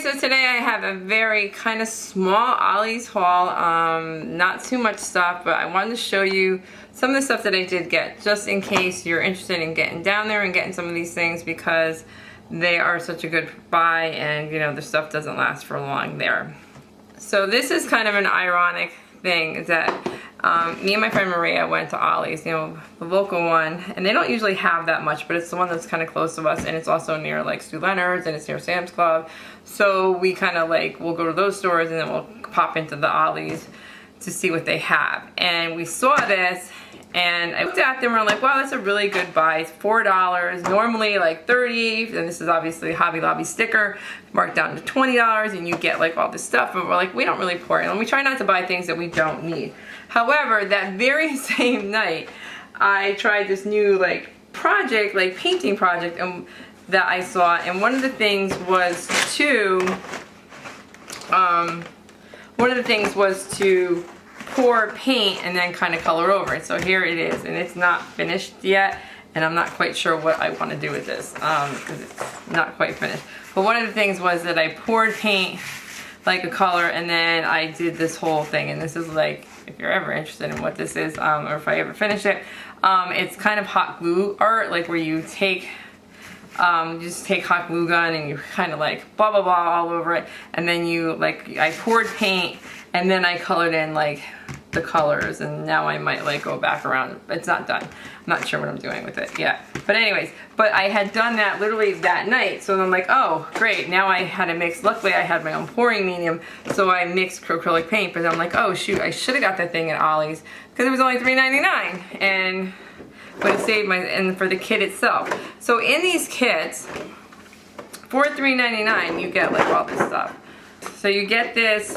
so today I have a very kind of small Ollie's haul, not too much stuff, but I wanted to show you some of the stuff that I did get, just in case you're interested in getting down there and getting some of these things, because they are such a good buy, and you know, the stuff doesn't last for long there. So this is kind of an ironic thing that me and my friend Maria went to Ollie's, you know, the local one, and they don't usually have that much, but it's the one that's kind of close to us, and it's also near like Stu Leonard's, and it's near Sam's Club. So we kind of like, we'll go to those stores and then we'll pop into the Ollie's to see what they have. And we saw this, and I looked at them and we're like, wow, that's a really good buy. It's $4, normally like $30, and this is obviously a Hobby Lobby sticker, marked down to $20, and you get like all this stuff, but we're like, we don't really pour it, and we try not to buy things that we don't need. However, that very same night, I tried this new like project, like painting project, that I saw, and one of the things was to pour paint and then kind of color over it. So here it is, and it's not finished yet, and I'm not quite sure what I want to do with this because it's not quite finished. But one of the things was that I poured paint like a color, and then I did this whole thing, and this is like, if you're ever interested in what this is, or if I ever finish it, it's kind of hot glue art, like where you take just take hot glue gun and you kind of like blah blah blah all over it, and then you like, I poured paint and then I colored in like the colors, and now I might like go back around. It's not done. I'm not sure what I'm doing with it yet. But anyways, but I had done that literally that night, so I'm like, oh great, now I had to mix. Luckily I had my own pouring medium, so I mixed acrylic paint, but I'm like, oh shoot, I should have got that thing at Ollie's because it was only $3.99, and but it saved my, and for the kit itself. So in these kits, for $3.99, you get like all this stuff. So you get this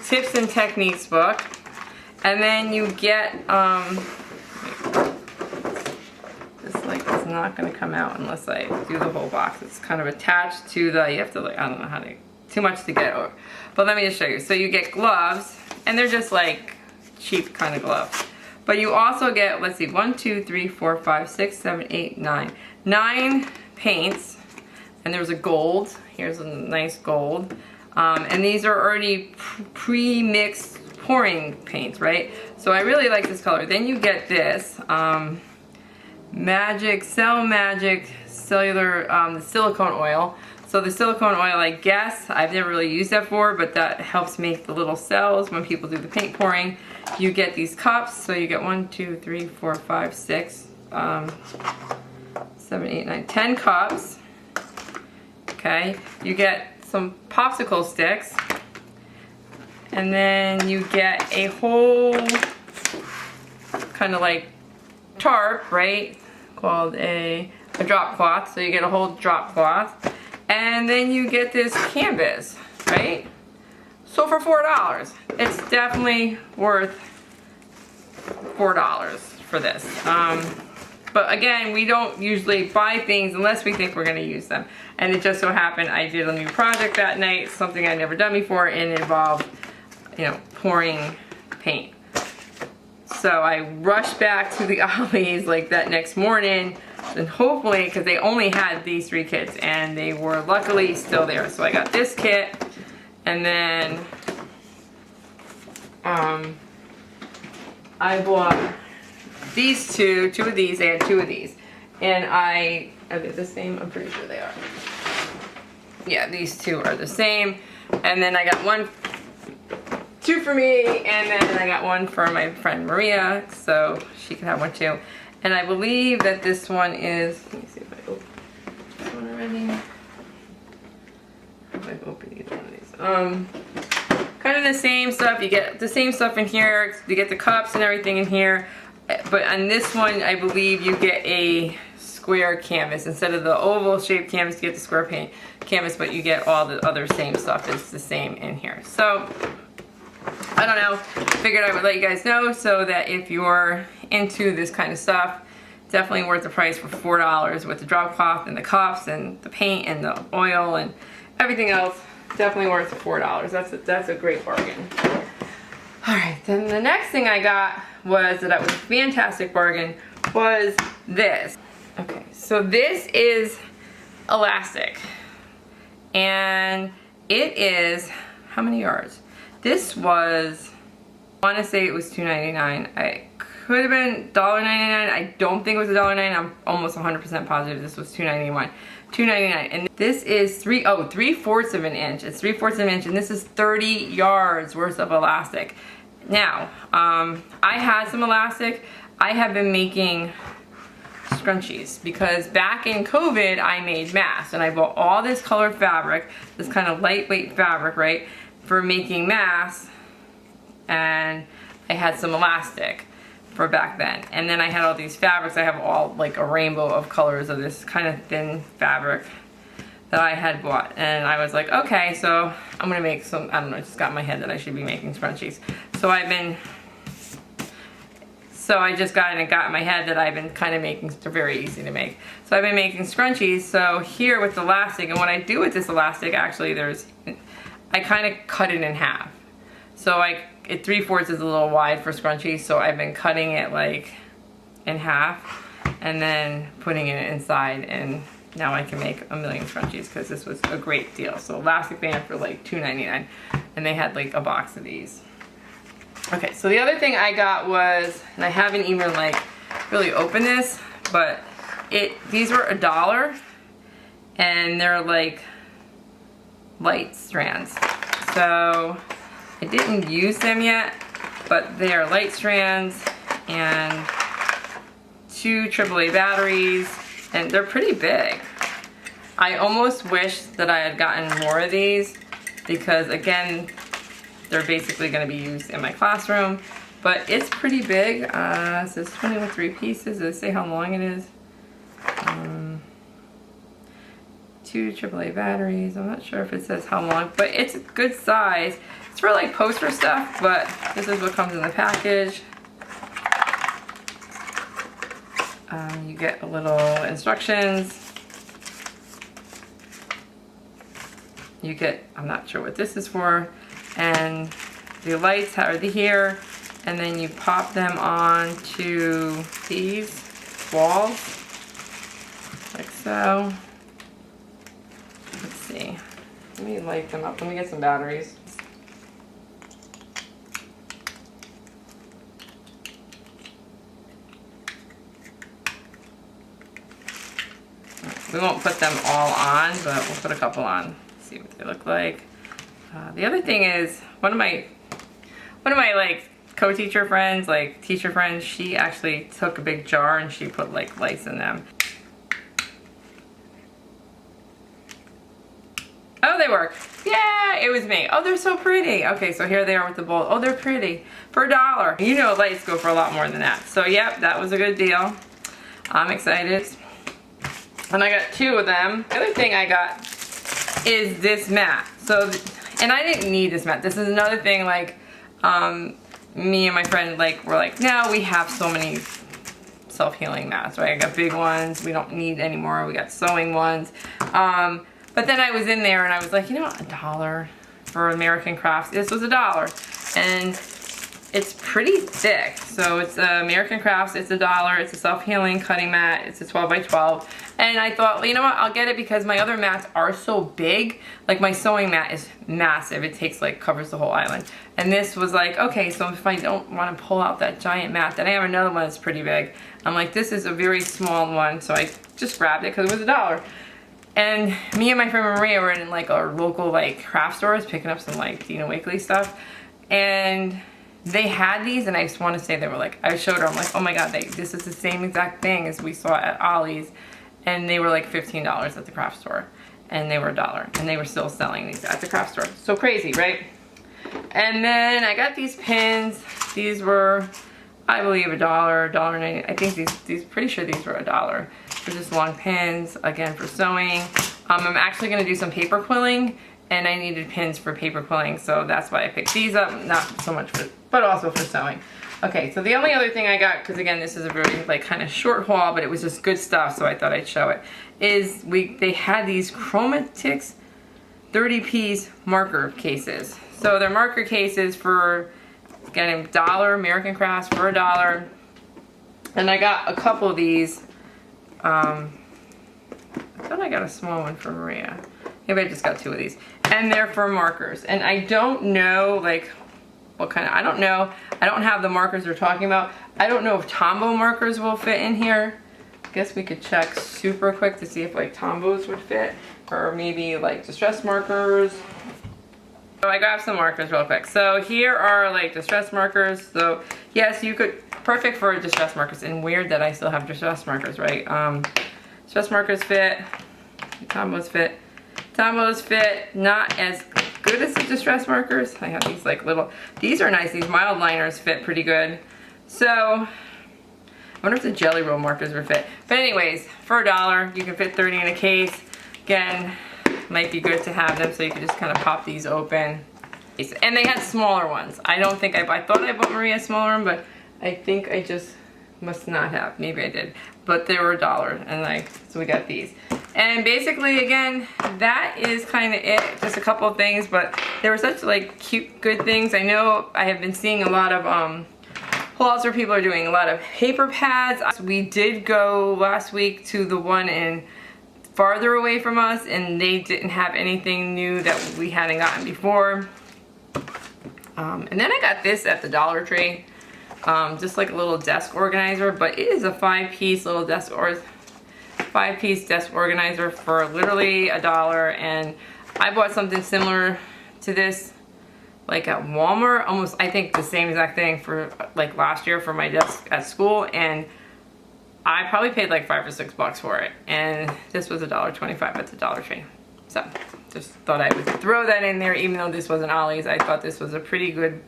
tips and techniques book, and then you get this like is not going to come out unless I do the whole box. It's kind of attached to the, you have to like, I don't know how to, too much to get over, but let me just show you. So you get gloves, and they're just like cheap kind of gloves. But you also get, let's see, 1, 2, 3, 4, 5, 6, 7, 8, 9. 9 paints, and there's a gold. Here's a nice gold. And these are already pre-mixed pouring paints, right? So I really like this color. Then you get this Magic Cellular the silicone oil. So the silicone oil, I guess, I've never really used that before, but that helps make the little cells when people do the paint pouring. You get these cups, so you get 1, 2, 3, 4, 5, 6, 7, 8, 9, 10 cups. Okay, you get some popsicle sticks, and then you get a whole kind of like tarp, right? Called a drop cloth. So you get a whole drop cloth. And then you get this canvas, right? So for $4, it's definitely worth $4 for this. But again, we don't usually buy things unless we think we're gonna use them. And it just so happened I did a new project that night, something I'd never done before, and it involved, you know, pouring paint. So I rushed back to the Ollie's like that next morning, and hopefully, because they only had these 3 kits, and they were luckily still there. So I got this kit, and then I bought these two of these. They had 2 of these, and are they the same? I'm pretty sure they are. Yeah, these 2 are the same, and then I got 2 for me, and then I got 1 for my friend Maria, so she can have 1 too. And I believe that this one is, let me see if I open this one already. If I've opened either one of these. Kind of the same stuff. You get the same stuff in here. You get the cups and everything in here. But on this one, I believe you get a square canvas. Instead of the oval shaped canvas, you get the square paint canvas, but you get all the other same stuff. It's the same in here. So, I don't know, figured I would let you guys know so that if you're into this kind of stuff, definitely worth the price for $4 with the drop cloth and the cups and the paint and the oil and everything else. Definitely worth the $4. That's a great bargain. Alright, then the next thing I got was that was a fantastic bargain was this. Okay, so this is elastic. And it is, how many yards? This was, I want to say it was $2.99. I could have been $1.99. I don't think it was $1.99. I'm almost 100% positive this was $2.91. $2.99. And this is 3/4 of an inch. It's 3/4 of an inch, and this is 30 yards worth of elastic. Now, I had some elastic. I have been making scrunchies because back in COVID I made masks, and I bought all this colored fabric, this kind of lightweight fabric, right, for making masks, and I had some elastic for back then. And then I had all these fabrics. I have all like a rainbow of colors of this kind of thin fabric that I had bought, and I was like, okay, so I'm gonna make some, I don't know, it just got in my head that I should be making scrunchies. So I just got in my head that I've been kind of making, they're very easy to make. So I've been making scrunchies. So here with the elastic, and what I do with this elastic, actually I kind of cut it in half. So 3/4 is a little wide for scrunchies, so I've been cutting it like in half and then putting it inside, and now I can make a million scrunchies because this was a great deal. So elastic band for like $2.99, and they had like a box of these. Okay, so the other thing I got was, and I haven't even like really opened this, but these were $1, and they're like light strands. So I didn't use them yet, but they are light strands and 2 AAA batteries, and they're pretty big. I almost wish that I had gotten more of these because, again, they're basically going to be used in my classroom, but it's pretty big. It says 20 with 3 pieces. Does it say how long it is? 2 AAA batteries. I'm not sure if it says how long, but it's a good size. It's for like poster stuff, but this is what comes in the package. You get a little instructions. You get, I'm not sure what this is for, and the lights are here, and then you pop them onto these walls, like so. Let's see. Let me light them up. Let me get some batteries. We won't put them all on, but we'll put a couple on. See what they look like. The other thing is, one of my like co-teacher friends, like teacher friends, she actually took a big jar and she put like lights in them. Oh, they work. Yeah, it was me. Oh, they're so pretty. Okay, so here they are with the bowl. Oh, they're pretty. For $1. You know lights go for a lot more than that. So yep, that was a good deal. I'm excited. And I got 2 of them. The other thing I got is this mat. So, and I didn't need this mat. This is another thing, like, me and my friend, like, we're like, no, we have so many self-healing mats, right? I got big ones. We don't need any more. We got sewing ones. But then I was in there and I was like, you know what, $1 for American Crafts. This was $1. And it's pretty thick. So it's American Crafts, it's $1. It's a self-healing cutting mat. It's a 12 by 12. And I thought, well, you know what, I'll get it because my other mats are so big. Like my sewing mat is massive. It takes like, covers the whole island. And this was like, okay, so if I don't want to pull out that giant mat, then I have another one that's pretty big. I'm like, this is a very small one. So I just grabbed it because it was $1. And me and my friend Maria were in like our local like craft stores picking up some like Dina Wakley stuff. And they had these, and I just want to say they were like, I showed her, I'm like, oh my god, this is the same exact thing as we saw at Ollie's. And they were like $15 at the craft store. And they were $1. And they were still selling these at the craft store. So crazy, right? And then I got these pins. These were, I believe, $1, $1.90. I think these, pretty sure these were $1. They're just long pins, again, for sewing. I'm actually going to do some paper quilling, and I needed pins for paper quilling, so that's why I picked these up. Not so much for, but also for sewing. Okay, so the only other thing I got, because again, this is a very like kind of short haul, but it was just good stuff, so I thought I'd show it, is they had these Chromatics 30-piece marker cases. So they're marker cases for, again, $1, American Crafts for $1. And I got a couple of these. I thought I got a small one for Maria. Maybe I just got 2 of these. And they're for markers. And I don't know, like, what kind of, I don't know. I don't have the markers they're talking about. I don't know if Tombow markers will fit in here. I guess we could check super quick to see if like Tombows would fit. Or maybe like distress markers. So I grabbed some markers real quick. So here are like distress markers. So yes, you could, perfect for distress markers. And weird that I still have distress markers, right? Distress markers fit. Tombows fit. Tombows fit, not as good as the distress markers. I have these like little, these are nice. These mild liners fit pretty good. So, I wonder if the Jelly Roll markers would fit. But anyways, for $1, you can fit 30 in a case. Again, might be good to have them so you can just kind of pop these open. And they had smaller ones. I don't think I thought I bought Maria a smaller one, but I think I just must not have. Maybe I did. But they were $1, and so we got these. And basically, again, that is kind of it. Just a couple of things, but they were such like cute, good things. I know I have been seeing a lot of hauls where people are doing a lot of paper pads. We did go last week to the one in farther away from us, and they didn't have anything new that we hadn't gotten before. And then I got this at the Dollar Tree, just like a little desk organizer, but it is a 5-piece little desk or 5-piece desk organizer for literally $1. And I bought something similar to this like at Walmart, almost I think the same exact thing for like last year for my desk at school, and I probably paid like $5 or $6 for it, and this was $1.25 at the Dollar Tree. So just thought I would throw that in there, even though this wasn't Ollie's. I thought this was a pretty good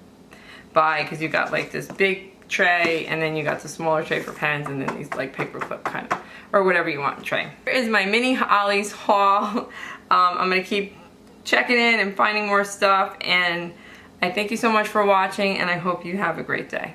buy because you got like this big tray, and then you got the smaller tray for pens, and then these like paper clip kind of, or whatever you want tray. Here is my mini Ollie's haul. I'm gonna keep checking in and finding more stuff, and I thank you so much for watching, and I hope you have a great day.